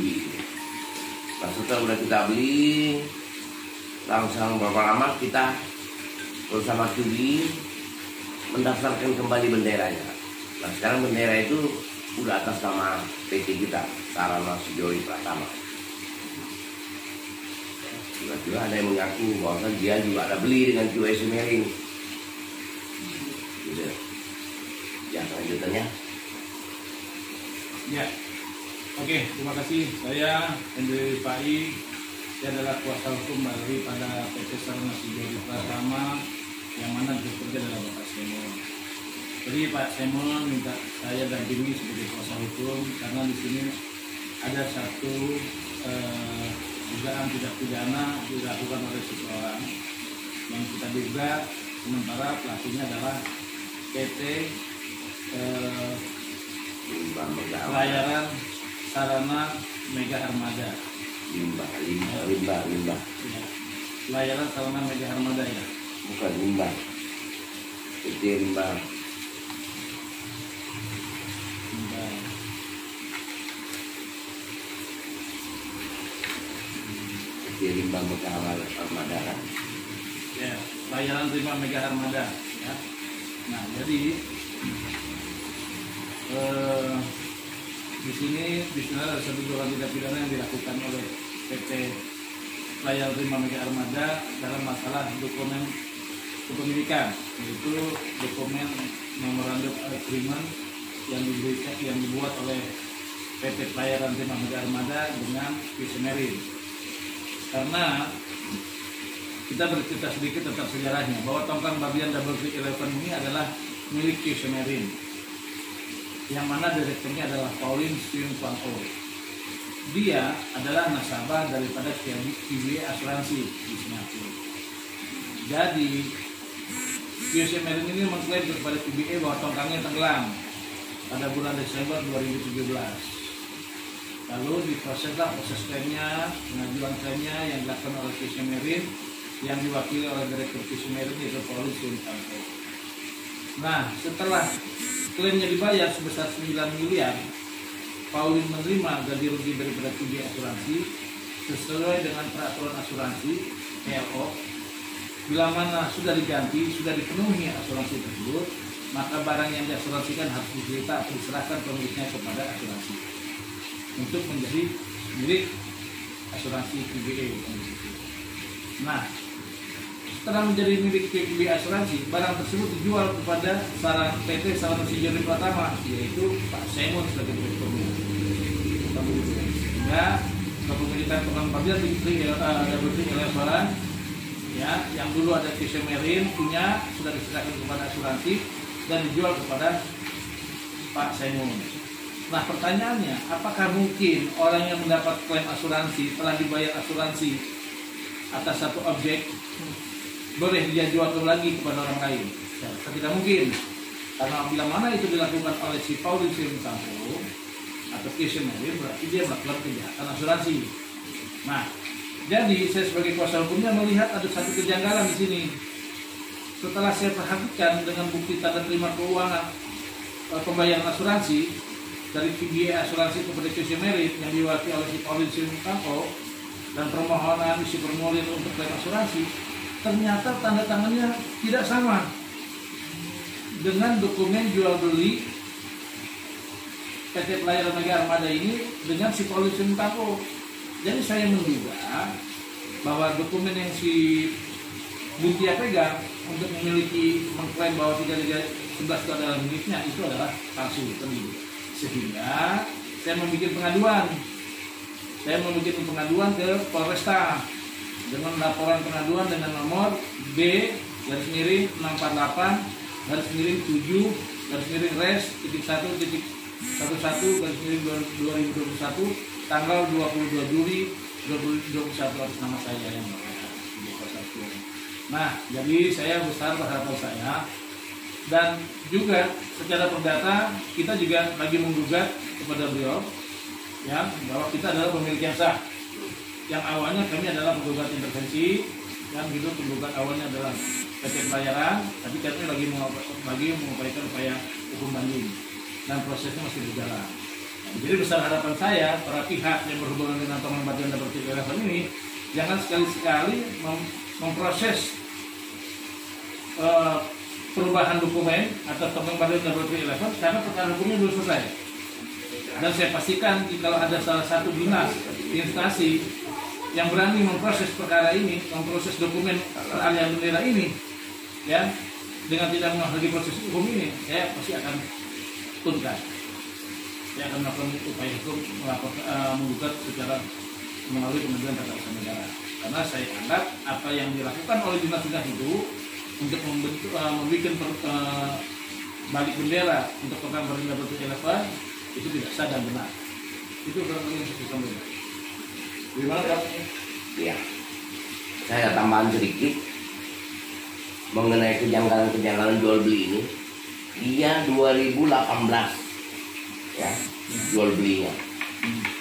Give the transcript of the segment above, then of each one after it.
QB. Nah, setelah udah kita beli, langsung berapa lama kita bersama QB mendaftarkan kembali benderanya. Nah, sekarang bendera itu udah atas nama PT kita, Sarana Sejoli Pratama. Juga ada yang mengaku bahwa dia juga ada beli dengan QS Marine. Gitu. Ya, selanjutnya. Ya, oke, terima kasih. Saya Hendri Pai. Saya adalah kuasa hukum daripada PT Sarana Sejoli Pratama yang mana bekerja adalah Bapak Semon. Jadi Pak Semon minta saya dampingi sebagai kuasa hukum karena di sini ada satu dugaan tidak pidana dilakukan oleh seseorang yang kita duga, sementara pelakunya adalah PT Pelayaran Sarana Mega Armada. Limbah. Ya. Pelayaran Sarana Mega Armada ya. Bukan limbah. PT limbah. Limbah Mega Armada. Ya, Pelayaran Limbah Mega Armada. Ya. Nah, jadi di sini ada satu dugaan tindak pidana yang dilakukan oleh PT Pelayaran Limbah Mega Armada dalam masalah dokumen kepemilikan, yaitu dokumen memorandum agreement yang dibuat oleh PT Pelayaran Limbah Mega Armada dengan QS Marine. Karena kita bercerita sedikit tentang sejarahnya bahwa tongkang bagian WP11 ini adalah milik QS Marine, yang mana direkturnya adalah Pauline Siung Kwang Oh. Dia adalah nasabah daripada QBA Asuransi di Singapura. Jadi QS Marine ini mengklaim kepada QBA bahwa tongkangnya tenggelam pada bulan Desember 2017. Lalu diproseslah proses klaimnya, pengajuan klaimnya yang dilakukan oleh QS Marine yang diwakili oleh Direktur QS Marine yaitu Pauline Siung Kwang Oh. Nah, setelah klaimnya dibayar sebesar 9 miliar, Pauline menerima ganti rugi daripada QBA Asuransi sesuai dengan peraturan asuransi PLO. Bila mana sudah diganti, sudah dipenuhi asuransi tersebut, maka barang yang diasuransikan harus disita atau diserahkan pemiliknya kepada asuransi untuk menjadi milik asuransi QBA. Nah, setelah menjadi milik QBA Asuransi, barang tersebut dijual kepada PT Sarana Sejoli Pratama, yaitu Pak Semon sebagai direkturnya. Sehingga kepemilikan tongkang bagian WP11 ya, yang dulu ada QS Marine punya, sudah diserahkan kepada asuransi dan dijual kepada Pak Semon. Nah, pertanyaannya, apakah mungkin orang yang mendapat klaim asuransi telah dibayar asuransi atas satu objek boleh dia jual lagi kepada orang lain? Ya, tidak mungkin, karena bila mana itu dilakukan oleh si Pauline Siung Kwang Oh atau QS Marine, berarti dia melakukan kejahatan asuransi. Nah, jadi saya sebagai kuasa hukumnya melihat ada satu kejanggalan di sini. Setelah saya perhatikan dengan bukti tanda terima keuangan pembayaran asuransi dari QBA Asuransi kepada QS Marine yang diwakili oleh si Pauline Siung Kwang Oh dan permohonan isi formulir untuk klaim asuransi, ternyata tanda tangannya tidak sama dengan dokumen jual beli PT Pelayaran Mega Armada ini dengan si Pauline Siung Kwang Oh. Jadi saya menduga bahwa dokumen yang si Buntia pegang untuk mengklaim bahwa 311 itu adalah miliknya itu adalah palsu. Sehingga saya membuat pengaduan. Saya membuat pengaduan ke Polresta dengan laporan pengaduan dengan nomor B/648/7/res-1/1 11/2021 tanggal 22 Juli 2021 atas nama saya yang Nah, jadi saya besar berharapan saya. Dan juga secara perdata kita juga lagi menggugat kepada beliau ya, bahwa kita adalah pemilik yang sah. Yang awalnya kami adalah penggugat intervensi, yang gitu penggugat awalnya adalah PT Pelayaran, tapi kami lagi mengupayakan upaya hukum banding dan prosesnya masih berjalan. Nah, Jadi besar harapan saya para pihak yang berhubungan dengan pengembalian double trick eleven ini jangan sekali-sekali memproses perubahan dokumen atau pengembalian double trick eleven karena perkara hukumnya belum selesai. Dan saya pastikan kalau ada salah satu dinas instansi yang berani memproses perkara ini, memproses dokumen peralihan bendera ini, ya, dengan tidak menghargai proses hukum ini, saya pasti akan tuntas. Saya akan melakukan upaya hukum menggugat secara melalui Kementerian Tata Usaha Negara. Karena saya anggap apa yang dilakukan oleh dinas-dinas itu untuk membuat balik bendera untuk program bendera bertujuan itu tidak sah dan benar. Itu barangkali yang saya sampaikan. Gimana Pak? Ya, saya ada tambahan sedikit mengenai kejanggalan-kejanggalan jual beli ini. Dia 2018 ya jual belinya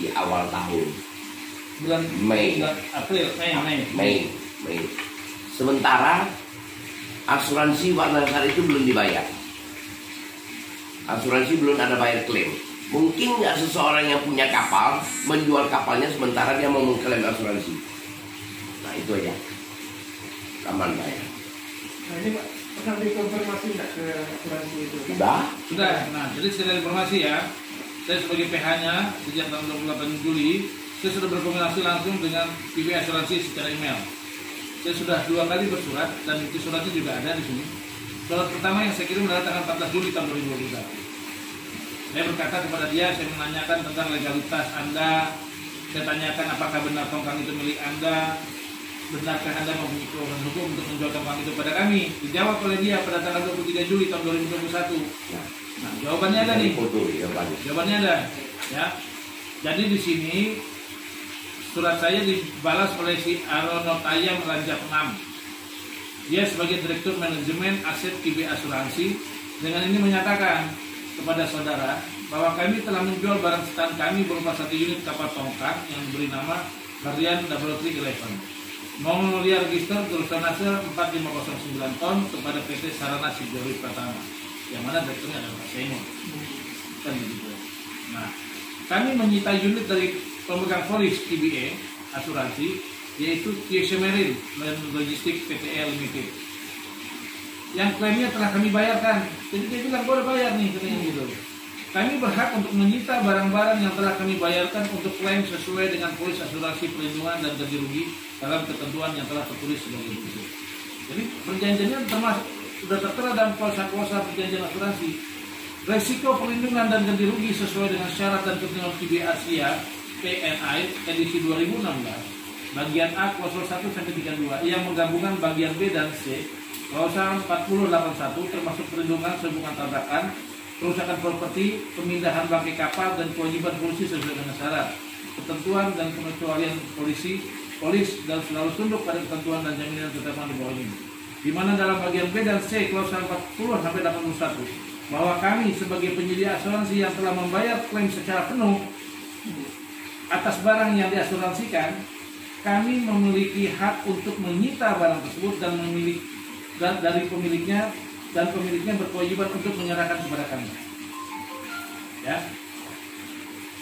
di awal tahun bulan Mei. Mei. Sementara asuransi warna negara itu belum dibayar. Asuransi belum ada bayar klaim. Mungkin nggak seseorang yang punya kapal menjual kapalnya sementara dia mau mengklaim asuransi. Nah itu aja. Aman bayar. Nah ini Pak, pernah dikonfirmasi nggak ke asuransi itu? Sudah. Nah, jadi sekedar informasi ya, saya sebagai PH-nya sejak tanggal 28 Juli, saya sudah berkomunikasi langsung dengan PB Asuransi secara email. Saya sudah 2 kali bersurat dan bukti suratnya juga ada di sini. Surat pertama yang saya kirim adalah tanggal 14 Juli tahun 2021. Saya berkata kepada dia, saya menanyakan tentang legalitas Anda, saya tanyakan apakah benar tongkang itu milik Anda, benarkah Anda mempunyai kewenangan hukum untuk menjual tongkang itu pada kami? Dijawab oleh dia pada tanggal 23 Juli tahun 2021. Nah, jawabannya ada nih. Jawabannya ada, ya. Jadi di sini surat saya dibalas oleh si Aronotayam Ranjap 6. Dia sebagai Direktur Manajemen Aset PB Asuransi dengan ini menyatakan kepada saudara bahwa kami telah menjual barang sitaan kami berupa 1 unit kapal tongkang yang diberi nama Varian Double Trick 11. Mulia register tulisan hasil 4509 ton kepada PT Sarana Sigori Pratama, yang mana direkturnya adalah Pak Seno. Kan begitu. Nah, kami menyita unit dari pemegang polis TBA asuransi, yaitu TSM Marine Logistik Pte Limited. Yang klaimnya telah kami bayarkan. Jadi dia bilang, gue udah bayar nih, katanya gitu. Kami berhak untuk menyita barang-barang yang telah kami bayarkan untuk klaim sesuai dengan polis asuransi perlindungan dan ganti rugi dalam ketentuan yang telah tertulis sebagai berikut. Jadi perjanjiannya termasuk sudah tertera dalam klausa-klausa perjanjian asuransi. Resiko perlindungan dan ganti rugi sesuai dengan syarat dan ketentuan PB Asia PNI edisi 2016 bagian A klausul 1 sampai 32 yang menggabungkan bagian B dan C klausa 4081 termasuk perlindungan sehubungan tabrakan, kerusakan properti, pemindahan bangkai kapal dan kewajiban polisi sesuai dengan syarat, ketentuan dan pengecualian polis dan selalu tunduk pada ketentuan dan jaminan tetapkan di bawah ini. Di mana dalam bagian B dan C klausa 40 sampai 81 bahwa kami sebagai penyedia asuransi yang telah membayar klaim secara penuh atas barang yang diasuransikan, kami memiliki hak untuk menyita barang tersebut dan dari pemiliknya dan pemiliknya berkewajiban untuk menyerahkan kepada kami. Ya,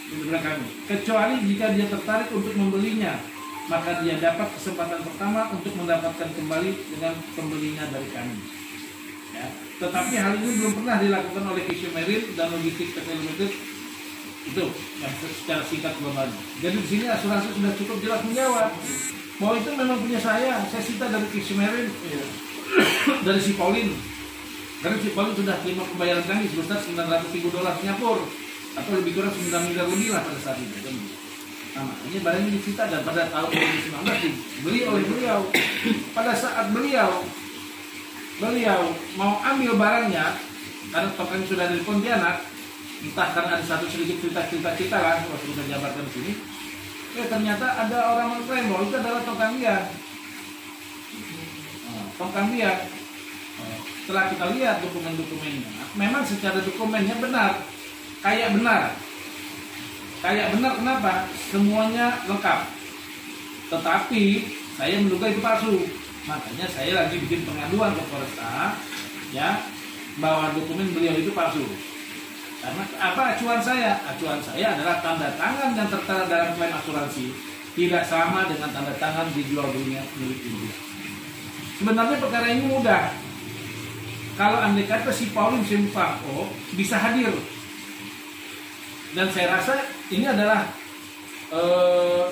kepada kami. Kecuali jika dia tertarik untuk membelinya, maka dia dapat kesempatan pertama untuk mendapatkan kembali dengan pembelinya dari kami. Ya. Tetapi hal ini belum pernah dilakukan oleh TSM Marine dan Logistik Pte Limited. Itu yang secara singkat global. Jadi di sini asuransi sudah cukup jelas menjawab bahwa itu memang punya saya sita dari TSM Marine. Dari si Paulin, karena si Paulin sudah terima pembayaran kami sebesar $900.000 Singapura atau lebih kurang 9 miliar lebih lah pada saat itu. Nah, ini barangnya disita dan pada tahun 2019 dibeli oleh beliau. Pada saat beliau mau ambil barangnya, karena tongkang sudah dari Pontianak, entah karena ada satu sedikit cerita lah waktu kita jabarkan di sini, ternyata ada orang mengklaim bahwa itu adalah tongkang dia. Tongkang dia. Setelah kita lihat dokumen-dokumennya, memang secara dokumennya benar, kayak benar kenapa? Semuanya lengkap. Tetapi saya menduga itu palsu. Makanya saya lagi bikin pengaduan ke Polresta, ya, bahwa dokumen beliau itu palsu. Karena apa acuan saya? Acuan saya adalah tanda tangan yang tertera dalam klaim asuransi tidak sama dengan tanda tangan dijual belinya milik India. Sebenarnya perkara ini mudah. Kalau andai kata si Pauline Simpako bisa hadir, dan saya rasa ini adalah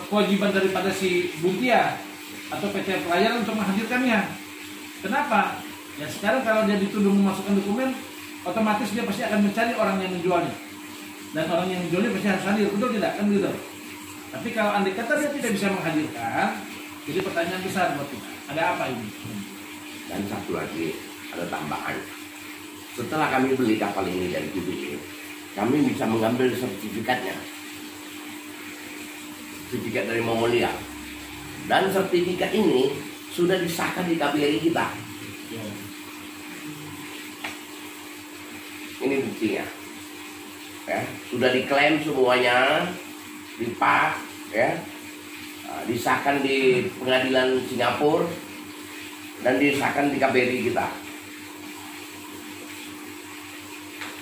kewajiban daripada si Buntia atau PT Pelayaran untuk menghadirkannya. Kenapa? Ya sekarang kalau dia dituduh memasukkan dokumen, otomatis dia pasti akan mencari orang yang menjualnya, dan orang yang menjualnya pasti harus hadir, betul tidak? Kan begitu. Tapi kalau andai kata dia tidak bisa menghadirkan, jadi pertanyaan besar buat kita, ada apa ini? Dan satu lagi, ada tambahan. Setelah kami beli kapal ini dari QBE, kami bisa mengambil sertifikatnya. Sertifikat dari Mongolia. Dan sertifikat ini sudah disahkan di KBRI kita. Ini buktinya. Ya, sudah diklaim semuanya, dipak, ya, disahkan di pengadilan Singapura dan disahkan di KBRI kita.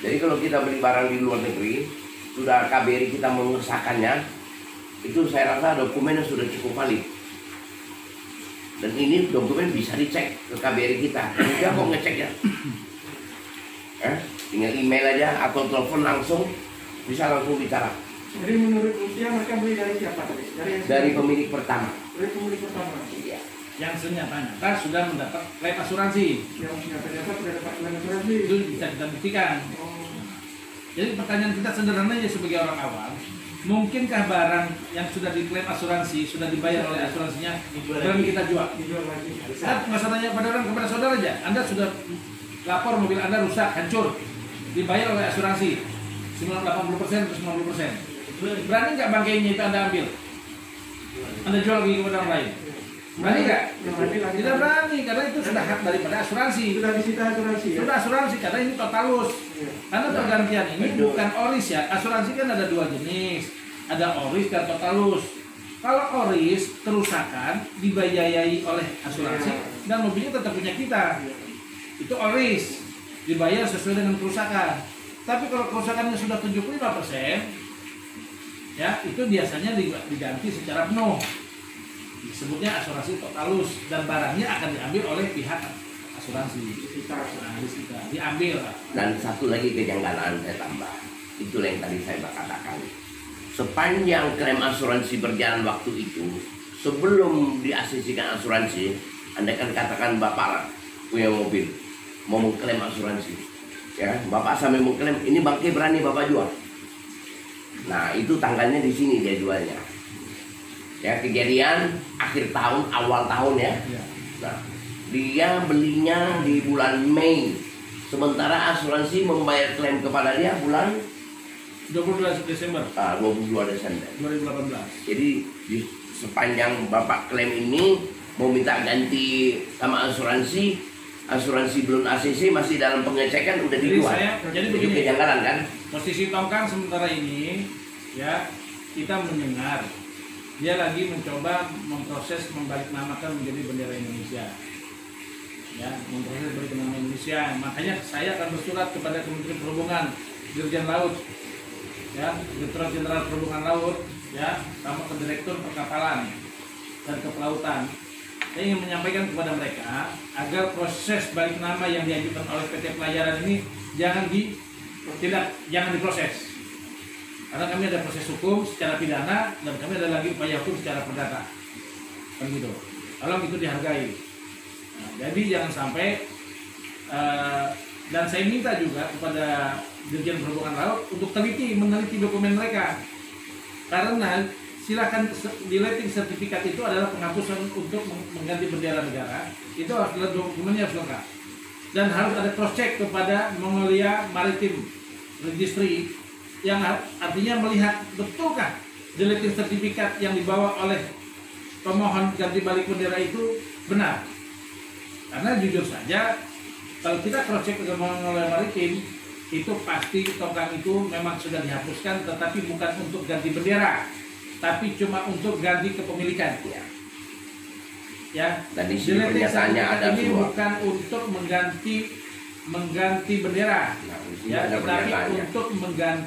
Jadi kalau kita beli barang di luar negeri, sudah KBRI kita mengesahkannya, itu saya rasa dokumennya sudah cukup valid. Dan ini dokumen bisa dicek ke KBRI kita. Dia kok ngeceknya? Tinggal email aja atau telepon langsung, bisa langsung bicara. Jadi menurut Buntia mereka beli dari siapa tadi? Dari pemilik pertama. Dari pemilik pertama. Iya. Yang ternyata sudah mendapat klaim asuransi. Yang ternyata sudah dapat klaim asuransi. Itu bisa kita buktikan. Jadi pertanyaan kita sederhananya sebagai orang awam, mungkinkah barang yang sudah diklaim asuransi, sudah dibayar oleh asuransinya, dan kita jual? Dijual lagi. Nggak usah tanya pada orang, kepada saudara aja. Anda sudah lapor mobil Anda rusak, hancur, dibayar oleh asuransi 80% atau 90%. Berani nggak bangkainya itu Anda ambil? Anda jual lagi kepada orang lain? Berani nggak? Tidak berani, karena itu sudah hak daripada asuransi. Sudah disita asuransi. Ya? Sudah asuransi, karena ini totalus. Karena pergantian ini bukan oris ya. Asuransi kan ada dua jenis, ada oris dan totalus. Kalau oris kerusakan dibiayai oleh asuransi dan mobilnya tetap punya kita. Itu oris, dibayar sesuai dengan kerusakan. Tapi kalau kerusakannya sudah 75%, ya itu biasanya diganti secara penuh. Disebutnya asuransi totalus, dan barangnya akan diambil oleh pihak asuransi. Disita, diambil. Dan satu lagi kejanggalan saya tambah, itulah yang tadi saya katakan. Sepanjang klaim asuransi berjalan waktu itu, sebelum diasisikan asuransi, Anda kan katakan Bapak punya mobil, mau mengklaim asuransi, ya Bapak sampai mengklaim ini bangkai berani Bapak jual. Nah itu tanggalnya di sini dia jualnya. Ya kejadian akhir tahun, awal tahun ya. Nah dia belinya di bulan Mei, sementara asuransi membayar klaim kepada dia bulan 22 Desember. 22 Desember 2018. Jadi di sepanjang Bapak klaim ini mau minta ganti sama asuransi, asuransi belum ACC, masih dalam pengecekan udah dijual. Jadi itu begini, kejanggalan kan? posisi tongkang sementara ini ya, kita mendengar dia lagi mencoba memproses membalik namakan menjadi bendera Indonesia. Ya, memproses balik nama Indonesia. Makanya saya akan bersurat kepada Kementerian Perhubungan, Dirjen Laut, ya, Direktorat Jenderal Perhubungan Laut, ya, sama ke Direktur Perkapalan dan Kepelautan. Saya ingin menyampaikan kepada mereka agar proses balik nama yang diajukan oleh PT Pelayaran ini jangan diproses. Karena kami ada proses hukum secara pidana dan kami ada lagi upaya hukum secara perdata. Kan gitu. Tolong itu dihargai. Nah, jadi jangan sampai dan saya minta juga kepada Dirjen Perhubungan Laut untuk meneliti dokumen mereka. Karena silakan dileting sertifikat itu adalah penghapusan untuk mengganti bendera negara. Itu harus dokumennya harus lengkap. Dan harus ada cross check kepada Mongolia Maritime Registry yang artinya melihat betulkah deleting sertifikat yang dibawa oleh pemohon ganti balik bendera itu benar. Karena jujur saja kalau kita cross check ke Mongolia Maritime itu pasti tongkang itu memang sudah dihapuskan, tetapi bukan untuk ganti bendera, tapi cuma untuk ganti kepemilikan. Ya. Dan di sini pernyataannya ada ini semua. bukan untuk mengganti mengganti bendera, Nah, di sini ya, ada tetapi benderanya. untuk mengganti